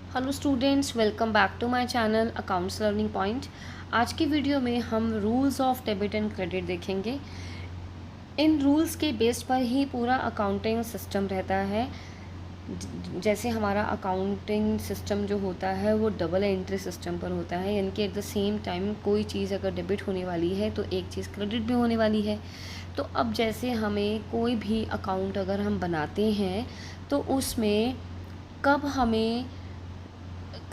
Hello students, welcome back to my channel accounts learning point. आज की video में हम rules of debit and credit देखेंगे। इन रूल्स के बेस पर ही पूरा अकाउंटिंग सिस्टम रहता है। जैसे हमारा अकाउंटिंग सिस्टम जो होता है वो डबल एंट्री सिस्टम पर होता है, यानी कि एट द सेम टाइम कोई चीज़ अगर डेबिट होने वाली है तो एक चीज़ क्रेडिट भी होने वाली है। तो अब जैसे हमें कोई भी अकाउंट अगर हम बनाते हैं तो उसमें कब हमें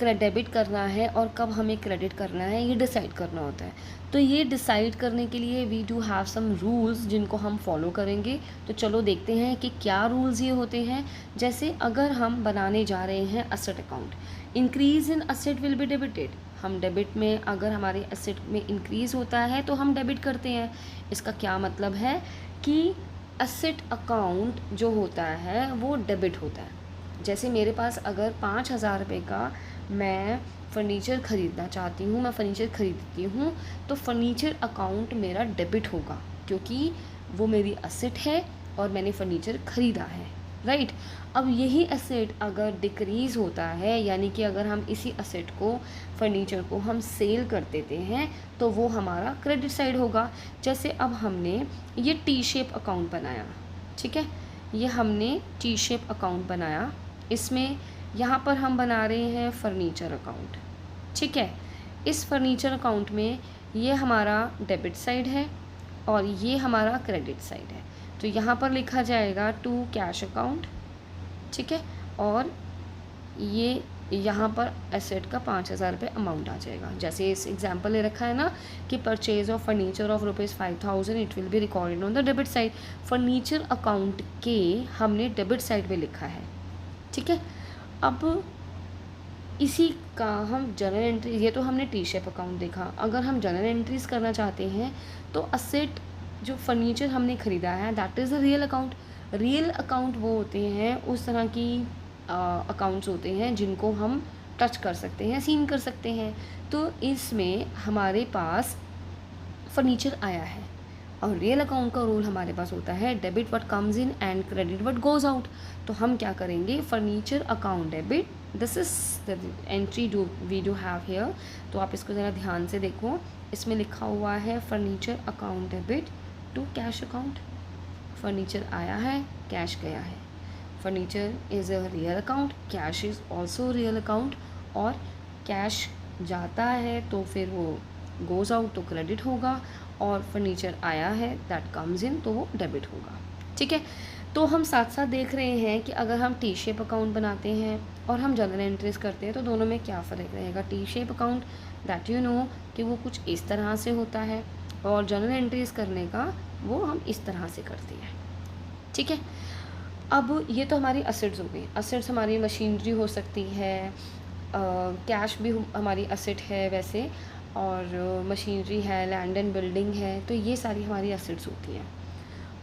डेबिट करना है और कब हमें क्रेडिट करना है ये डिसाइड करना होता है। तो ये डिसाइड करने के लिए we do have some rules जिनको हम फॉलो करेंगे। तो चलो देखते हैं कि क्या रूल्स ये होते हैं। जैसे अगर हम बनाने जा रहे हैं asset account, increase in asset will be debited. हम डेबिट में अगर हमारे असेट में इंक्रीज होता है तो हम डेबिट करते हैं। इसका क्या मतलब है कि असेट अकाउंट जो होता है वो डेबिट होता है। जैसे मेरे पास अगर 5,000 रुपये का मैं फ़र्नीचर ख़रीदना चाहती हूँ, मैं फ़र्नीचर ख़रीदती हूँ, तो फ़र्नीचर अकाउंट मेरा डेबिट होगा क्योंकि वो मेरी असेट है और मैंने फ़र्नीचर ख़रीदा है, राइट। अब यही असेट अगर डिक्रीज़ होता है, यानी कि अगर हम इसी असेट को फ़र्नीचर को हम सेल कर देते हैं तो वो हमारा क्रेडिट साइड होगा। जैसे अब हमने ये टी शेप अकाउंट बनाया, ठीक है, ये हमने टी शेप अकाउंट बनाया। इसमें यहाँ पर हम बना रहे हैं फ़र्नीचर अकाउंट, ठीक है। इस फ़र्नीचर अकाउंट में ये हमारा डेबिट साइड है और ये हमारा क्रेडिट साइड है। तो यहाँ पर लिखा जाएगा टू कैश अकाउंट, ठीक है, और ये यहाँ पर एसेट का 5,000 रुपये अमाउंट आ जाएगा। जैसे इस एग्जांपल ले रखा है ना कि purchase of furniture of ₹5,000 it will be recorded on the debit side. Furniture account के हमने डेबिट साइड पे लिखा है, ठीक है। अब इसी का हम जर्नल एंट्री, ये तो हमने टी शेप अकाउंट देखा। अगर हम जर्नल एंट्रीज़ करना चाहते हैं तो असेट जो फर्नीचर हमने ख़रीदा है that is a real account. Real account वो होते हैं, उस तरह की अकाउंट्स होते हैं जिनको हम टच कर सकते हैं, सीन कर सकते हैं। तो इसमें हमारे पास फर्नीचर आया है और रियल अकाउंट का रूल हमारे पास होता है debit what comes in and credit what goes out. तो हम क्या करेंगे, furniture account debit, this is the entry we do have here. तो आप इसको ज़रा ध्यान से देखो, इसमें लिखा हुआ है furniture account debit to cash account. Furniture आया है, कैश गया है। Furniture is a real account, cash is also real account. और कैश जाता है तो फिर वो गोज़ आउट तो क्रेडिट होगा, और फर्नीचर आया है दैट कम्स इन तो वो डेबिट होगा, ठीक है। तो हम साथ साथ देख रहे हैं कि अगर हम टी शेप अकाउंट बनाते हैं और हम जर्नल एंट्रीज करते हैं तो दोनों में क्या फ़र्क रहेगा। T shape account that you know कि वो कुछ इस तरह से होता है और जर्नल एंट्रीज करने का वो हम इस तरह से करते हैं, ठीक है। अब ये तो हमारी असेट्स हो गई। असेट्स हमारी मशीनरी हो सकती है, कैश भी हमारी असेट है वैसे, और मशीनरी है, लैंड एंड बिल्डिंग है, तो ये सारी हमारी असेट्स होती हैं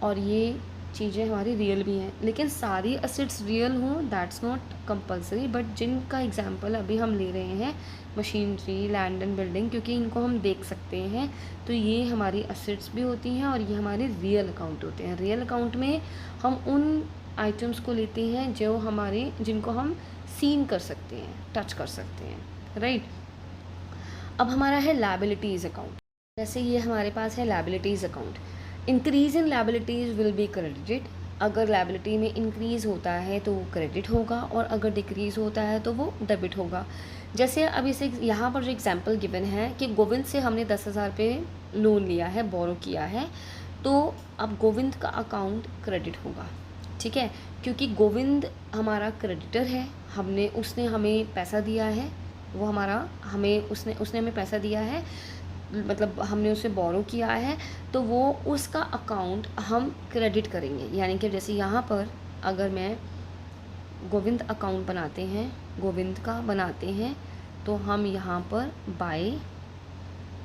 और ये चीज़ें हमारी रियल भी हैं। लेकिन सारी असेट्स रियल हों दैट्स नॉट कंपलसरी, बट जिनका एग्जांपल अभी हम ले रहे हैं मशीनरी, लैंड एंड बिल्डिंग, क्योंकि इनको हम देख सकते हैं, तो ये हमारी असेट्स भी होती हैं और ये हमारे रियल अकाउंट होते हैं। रियल अकाउंट में हम उन आइटम्स को लेते हैं जो हमारे, जिनको हम सीन कर सकते हैं, टच कर सकते हैं, राइट। अब हमारा है लायबिलिटीज़ अकाउंट। जैसे ये हमारे पास है liabilities account, increase in liabilities will be credited. अगर लायबिलिटी में इंक्रीज़ होता है तो वो क्रेडिट होगा और अगर डिक्रीज़ होता है तो वो डेबिट होगा। जैसे अब इसे यहाँ पर जो एग्जांपल गिवन है कि गोविंद से हमने 10,000 रुपये लोन लिया है, बोरो किया है, तो अब गोविंद का अकाउंट क्रेडिट होगा, ठीक है, क्योंकि गोविंद हमारा क्रेडिटर है। उसने हमें पैसा दिया है, वो हमारा उसने हमें पैसा दिया है, मतलब हमने उसे बोरो किया है, तो वो उसका अकाउंट हम क्रेडिट करेंगे। यानी कि जैसे यहाँ पर अगर मैं गोविंद अकाउंट गोविंद का बनाते हैं तो हम यहाँ पर बाय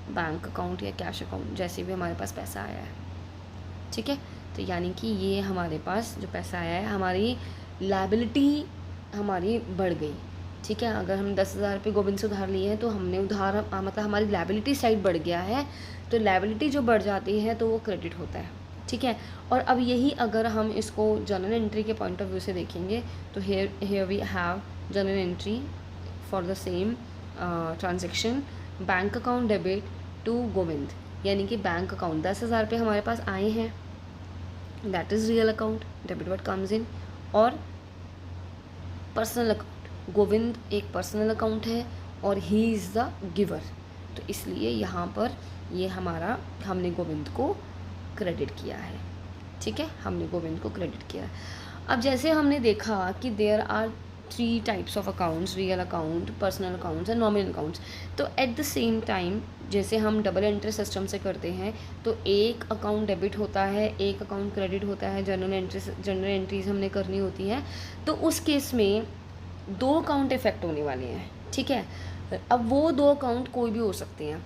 बैंक अकाउंट या कैश अकाउंट, जैसे भी हमारे पास पैसा आया है, ठीक है। तो यानी कि ये हमारे पास जो पैसा आया है, हमारी लायबिलिटी हमारी बढ़ गई, ठीक है। अगर हम 10,000 रुपये गोविंद से उधार लिए हैं तो हमने मतलब हमारी लायबिलिटी साइड बढ़ गया है, तो लायबिलिटी जो बढ़ जाती है तो वो क्रेडिट होता है, ठीक है। और अब यही अगर हम इसको जर्नल एंट्री के पॉइंट ऑफ व्यू से देखेंगे तो here we have journal entry for the same transaction bank account debit to Govind, यानी कि बैंक अकाउंट 10,000 रुपये हमारे पास आए हैं, that is real account, debit what comes इन। और पर्सनल अकाउंट, गोविंद एक पर्सनल अकाउंट है और ही इज़ द गिवर, तो इसलिए यहाँ पर ये हमारा हमने गोविंद को क्रेडिट किया है। ठीक है, हमने गोविंद को क्रेडिट किया है। अब जैसे हमने देखा कि there are 3 types of accounts, real account, personal accounts and nominal accounts. तो एट द सेम टाइम जैसे हम डबल एंट्री सिस्टम से करते हैं तो एक अकाउंट डेबिट होता है, एक अकाउंट क्रेडिट होता है, जनरल एंट्रीज हमने करनी होती हैं, तो उस केस में 2 अकाउंट इफेक्ट होने वाले हैं। ठीक है, अब वो 2 अकाउंट कोई भी हो सकते हैं।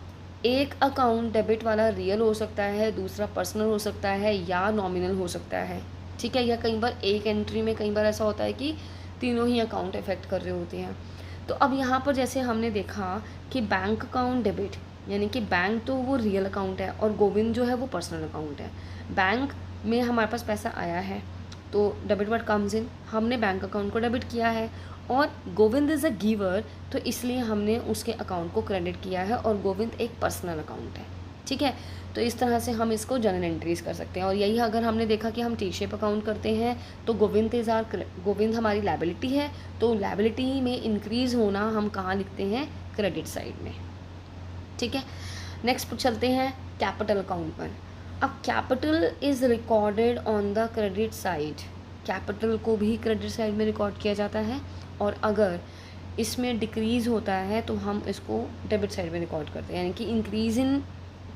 एक अकाउंट डेबिट वाला रियल हो सकता है, दूसरा पर्सनल हो सकता है या नॉमिनल हो सकता है। ठीक है, या कई बार एक एंट्री में कई बार ऐसा होता है कि तीनों ही अकाउंट इफेक्ट कर रहे होते हैं। तो अब यहाँ पर जैसे हमने देखा कि बैंक अकाउंट डेबिट, यानी कि बैंक तो वो रियल अकाउंट है और गोविंद जो है वो पर्सनल अकाउंट है। बैंक में हमारे पास पैसा आया है तो डेबिट व्हाट कम्स इन, हमने बैंक अकाउंट को डेबिट किया है, और गोविंद इज़ अ गिवर तो इसलिए हमने उसके अकाउंट को क्रेडिट किया है, और गोविंद एक पर्सनल अकाउंट है। ठीक है, तो इस तरह से हम इसको जनरल एंट्रीज कर सकते हैं। और यही अगर हमने देखा कि हम टी शेप अकाउंट करते हैं तो गोविंद हमारी लायबिलिटी है, तो लायबिलिटी में इंक्रीज़ होना हम कहाँ लिखते हैं, क्रेडिट साइड में। ठीक है, नेक्स्ट चलते हैं कैपिटल अकाउंट पर। अब capital is recorded on the credit side, capital को भी क्रेडिट साइड में रिकॉर्ड किया जाता है, और अगर इसमें डिक्रीज़ होता है तो हम इसको डेबिट साइड में रिकॉर्ड करते हैं, यानी कि increase in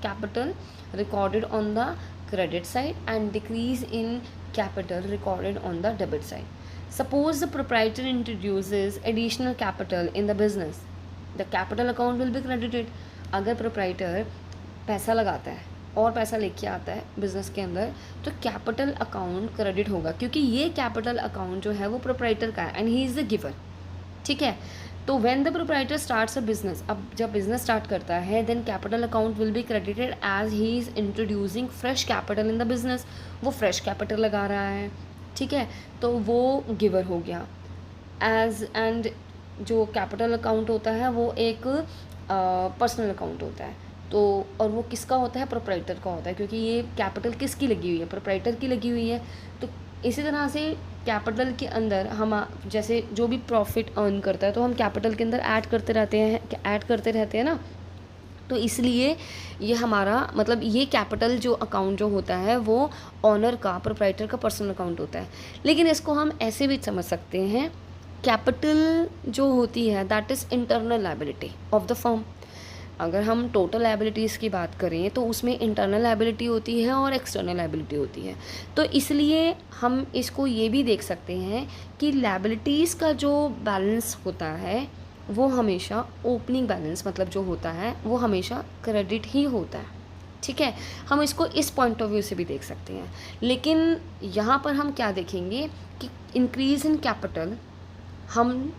capital recorded on the credit side and decrease in capital recorded on the debit side. Suppose the proprietor introduces additional capital in the business, the capital account will be credited. अगर proprietor पैसा लगाता है और पैसा लेके आता है business के अंदर तो कैपिटल अकाउंट क्रेडिट होगा, क्योंकि ये कैपिटल अकाउंट जो है वो प्रोप्राइटर का है and he is the giver. ठीक है, तो when the proprietor starts a business, अब जब बिजनेस स्टार्ट करता है then capital account will be credited as he is introducing fresh capital in the business, वो फ्रेश कैपिटल लगा रहा है। ठीक है, तो वो गिवर हो गया एज, एंड जो कैपिटल अकाउंट होता है वो एक पर्सनल अकाउंट होता है, तो और वो किसका होता है, प्रोप्राइटर का होता है, क्योंकि ये कैपिटल किसकी लगी हुई है, प्रोप्राइटर की लगी हुई है। तो इसी तरह से कैपिटल के अंदर हम जैसे जो भी प्रॉफिट अर्न करता है तो हम कैपिटल के अंदर ऐड करते रहते हैं ना, तो इसलिए ये हमारा मतलब ये कैपिटल जो अकाउंट जो होता है वो ऑनर का, प्रोप्राइटर का पर्सनल अकाउंट होता है। लेकिन इसको हम ऐसे भी समझ सकते हैं, कैपिटल जो होती है that is internal liability of the firm. अगर हम टोटल लायबिलिटीज़ की बात करें तो उसमें इंटरनल लायबिलिटी होती है और एक्सटर्नल लायबिलिटी होती है, तो इसलिए हम इसको ये भी देख सकते हैं कि लायबिलिटीज़ का जो बैलेंस होता है वो हमेशा ओपनिंग बैलेंस मतलब जो होता है वो हमेशा क्रेडिट ही होता है। ठीक है, हम इसको इस पॉइंट ऑफ व्यू से भी देख सकते हैं, लेकिन यहाँ पर हम क्या देखेंगे कि इंक्रीज़ इन कैपिटल हम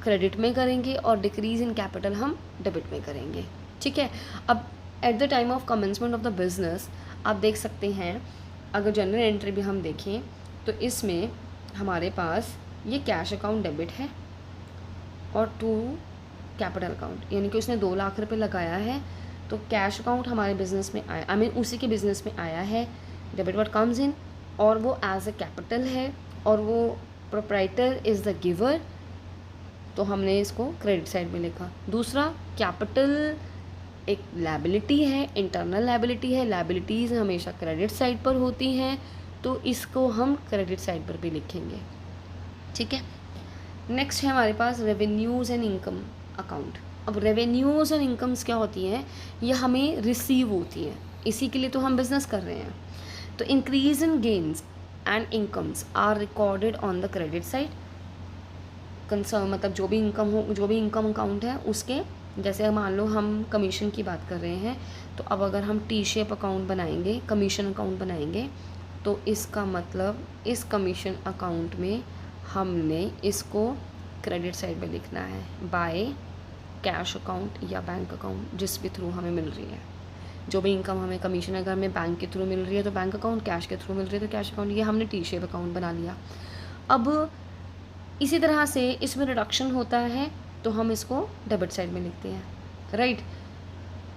क्रेडिट में करेंगे और डिक्रीज़ इन कैपिटल हम डेबिट में करेंगे। ठीक है, अब at the time of commencement of the business आप देख सकते हैं, अगर जनरल एंट्री भी हम देखें तो इसमें हमारे पास ये कैश अकाउंट डेबिट है और टू कैपिटल अकाउंट, यानी कि उसने 2 लाख रुपए लगाया है तो कैश अकाउंट हमारे बिज़नेस में आया, आई मीन उसी के बिज़नेस में आया है, डेबिट व्हाट कम्स इन, और वो एज अ कैपिटल है और वो प्रोप्राइटर इज़ द गिवर, तो हमने इसको क्रेडिट साइड में लिखा। दूसरा, कैपिटल एक लायबिलिटी है, इंटरनल लायबिलिटी है, लायबिलिटीज़ हमेशा क्रेडिट साइड पर होती हैं तो इसको हम क्रेडिट साइड पर भी लिखेंगे। ठीक है, नेक्स्ट है हमारे पास रेवेन्यूज़ एंड इनकम अकाउंट। अब रेवेन्यूज़ एंड इनकम्स क्या होती हैं, ये हमें रिसीव होती हैं, इसी के लिए तो हम बिज़नेस कर रहे हैं। तो increase in gains and incomes are recorded on the credit side, concern मतलब जो भी इनकम अकाउंट है उसके, जैसे मान लो हम कमीशन की बात कर रहे हैं तो अब अगर हम टी शेप अकाउंट बनाएंगे, कमीशन अकाउंट बनाएंगे, तो इसका मतलब इस कमीशन अकाउंट में हमने इसको क्रेडिट साइड में लिखना है बाय कैश अकाउंट या बैंक अकाउंट जिस भी थ्रू हमें मिल रही है। जो भी इनकम हमें कमीशन अगर हमें बैंक के थ्रू मिल रही है तो बैंक अकाउंट, कैश के थ्रू मिल रही है तो कैश अकाउंट, ये हमने टी शेप अकाउंट बना लिया। अब इसी तरह से इसमें रिडक्शन होता है तो हम इसको डेबिट साइड में लिखते हैं, राइट।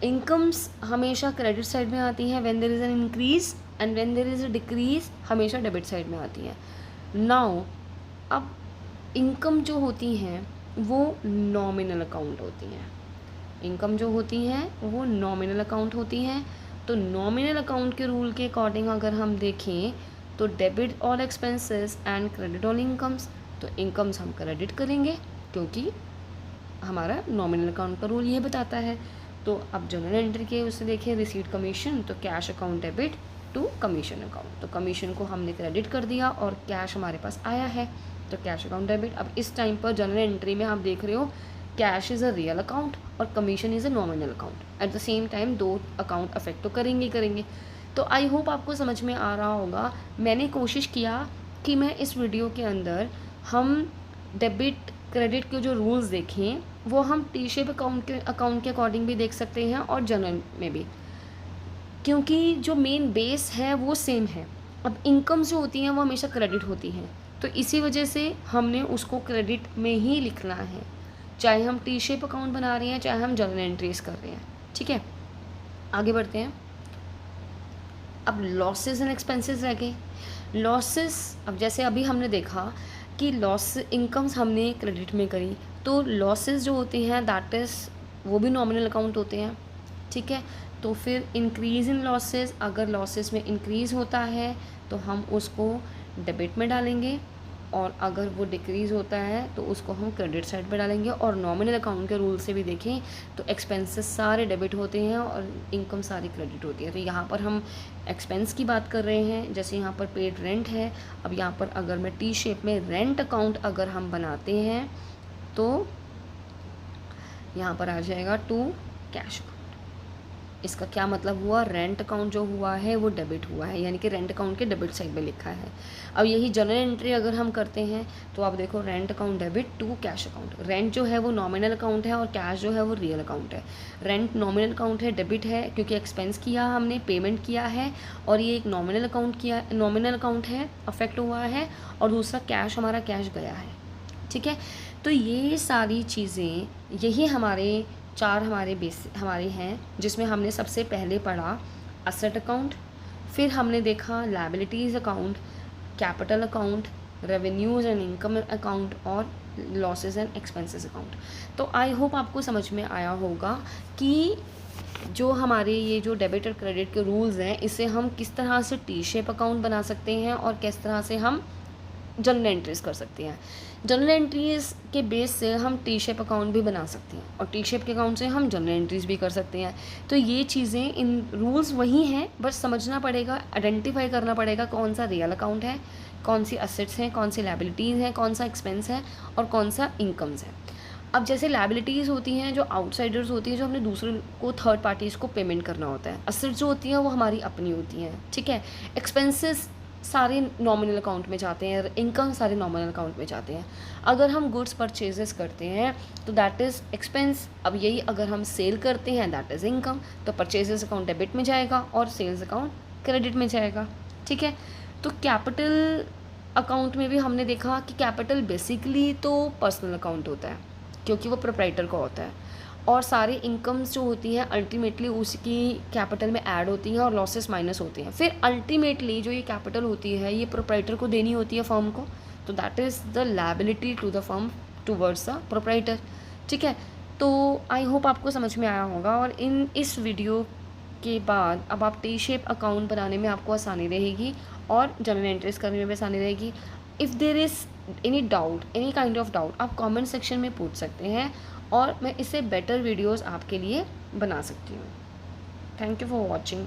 इनकम्स हमेशा क्रेडिट साइड में आती हैं when there is an increase, and when there is a decrease हमेशा डेबिट साइड में आती हैं। नाउ अब इनकम जो होती हैं वो नॉमिनल अकाउंट होती हैं। इनकम जो होती हैं वो नॉमिनल अकाउंट होती हैं। तो नॉमिनल अकाउंट के रूल के अकॉर्डिंग अगर हम देखें तो debit all expenses and credit all incomes, तो इनकम्स हम क्रेडिट करेंगे क्योंकि हमारा नॉमिनल अकाउंट का रूल ये बताता है। तो अब जनरल एंट्री के उससे देखें रिसीट कमीशन, तो cash account debit to commission account, तो कमीशन को हमने क्रेडिट कर दिया और कैश हमारे पास आया है, तो कैश अकाउंट डेबिट। अब इस टाइम पर जनरल एंट्री में आप देख रहे हो cash is a real account और commission is a nominal account. At the same time दो अकाउंट अफेक्ट तो करेंगे ही करेंगे। तो आई होप आपको समझ में आ रहा होगा। मैंने कोशिश किया कि मैं इस वीडियो के अंदर हम डेबिट क्रेडिट के जो रूल्स देखें वो हम टी शेप अकाउंट के अकॉर्डिंग भी देख सकते हैं और जनरल में भी, क्योंकि जो मेन बेस है वो सेम है। अब इनकम्स जो होती हैं वो हमेशा क्रेडिट होती हैं, तो इसी वजह से हमने उसको क्रेडिट में ही लिखना है, चाहे हम टी शेप अकाउंट बना रहे हैं चाहे हम जर्नल एंट्रीज कर रहे हैं, ठीक है। आगे बढ़ते हैं। अब लॉसेस एंड एक्सपेंसेस रह गए। लॉसेस, अब जैसे अभी हमने देखा कि लॉस इनकम्स हमने क्रेडिट में करी, तो लॉसेस जो होते हैं दैट इज़ वो भी नॉमिनल अकाउंट होते हैं, ठीक है। तो फिर इंक्रीज़ इन लॉसेस, अगर लॉसेस में इंक्रीज़ होता है तो हम उसको डेबिट में डालेंगे, और अगर वो डिक्रीज़ होता है तो उसको हम क्रेडिट साइड पे डालेंगे। और नॉमिनल अकाउंट के रूल से भी देखें तो एक्सपेंसेस सारे डेबिट होते हैं और इनकम सारी क्रेडिट होती है। तो यहाँ पर हम एक्सपेंस की बात कर रहे हैं, जैसे यहाँ पर पेड रेंट है। अब यहाँ पर अगर मैं टी शेप में रेंट अकाउंट अगर हम बनाते हैं तो यहाँ पर आ जाएगा टू कैश अकाउंट। इसका क्या मतलब हुआ, रेंट अकाउंट जो हुआ है वो डेबिट हुआ है, यानी कि रेंट अकाउंट के डेबिट साइड में लिखा है। अब यही जनरल एंट्री अगर हम करते हैं तो आप देखो rent account debit to cash account. Rent जो है वो नॉमिनल अकाउंट है और कैश जो है वो रियल अकाउंट है। रेंट नॉमिनल अकाउंट है, डेबिट है क्योंकि एक्सपेंस किया हमने, पेमेंट किया है, और ये एक नॉमिनल अकाउंट है, अफेक्ट हुआ है, और दूसरा कैश हमारा कैश गया है, ठीक है। तो ये सारी चीज़ें यही हमारे चार हमारे हैं, जिसमें हमने सबसे पहले पढ़ा असेट अकाउंट, फिर हमने देखा liabilities account, capital account, revenues and income account, और लॉसेस एंड एक्सपेंसेस अकाउंट। तो आई होप आपको समझ में आया होगा कि जो हमारे ये जो डेबिट और क्रेडिट के रूल्स हैं इसे हम किस तरह से टी शेप अकाउंट बना सकते हैं और किस तरह से हम जनरल एंट्रीज़ कर सकते हैं। जनरल एंट्रीज़ के बेस से हम टी शेप अकाउंट भी बना सकते हैं और टी शेप के अकाउंट से हम जनरल एंट्रीज़ भी कर सकते हैं। तो ये चीज़ें, इन रूल्स वही हैं, बस समझना पड़ेगा, आइडेंटिफाई करना पड़ेगा कौन सा रियल अकाउंट है, कौन सी असेट्स हैं, कौन सी लायबिलिटीज़ हैं, कौन सा एक्सपेंस है और कौन सा इनकम्स है। अब जैसे लायबिलिटीज़ होती हैं जो आउटसाइडर्स होती हैं, जो हमने दूसरे को थर्ड पार्टीज़ को पेमेंट करना होता है। असेट्स जो होती हैं वो हमारी अपनी होती हैं, ठीक है। एक्सपेंसेस सारे नॉमिनल अकाउंट में जाते हैं, इनकम सारे नॉमिनल अकाउंट में जाते हैं। अगर हम गुड्स परचेजेस करते हैं तो दैट इज़ एक्सपेंस। अब यही अगर हम सेल करते हैं दैट इज़ इनकम। तो परचेजेस अकाउंट डेबिट में जाएगा और सेल्स अकाउंट क्रेडिट में जाएगा, ठीक है। तो कैपिटल अकाउंट में भी हमने देखा कि कैपिटल बेसिकली तो पर्सनल अकाउंट होता है क्योंकि वो प्रोप्राइटर का होता है, और सारे इनकम्स जो होती हैं अल्टीमेटली उसकी कैपिटल में ऐड होती हैं और लॉसेस माइनस होती हैं। फिर अल्टीमेटली जो ये कैपिटल होती है ये प्रोप्राइटर को देनी होती है फर्म को, तो that is the liability to the firm towards the proprietor, ठीक है। तो आई होप आपको समझ में आया होगा, और इस वीडियो के बाद अब आप टी शेप अकाउंट बनाने में आपको आसानी रहेगी और जनरल एंट्रीज करने में भी आसानी रहेगी। If there is any doubt, any kind of doubt, आप कमेंट सेक्शन में पूछ सकते हैं और मैं इससे बेटर वीडियोस आपके लिए बना सकती हूँ। Thank you for watching.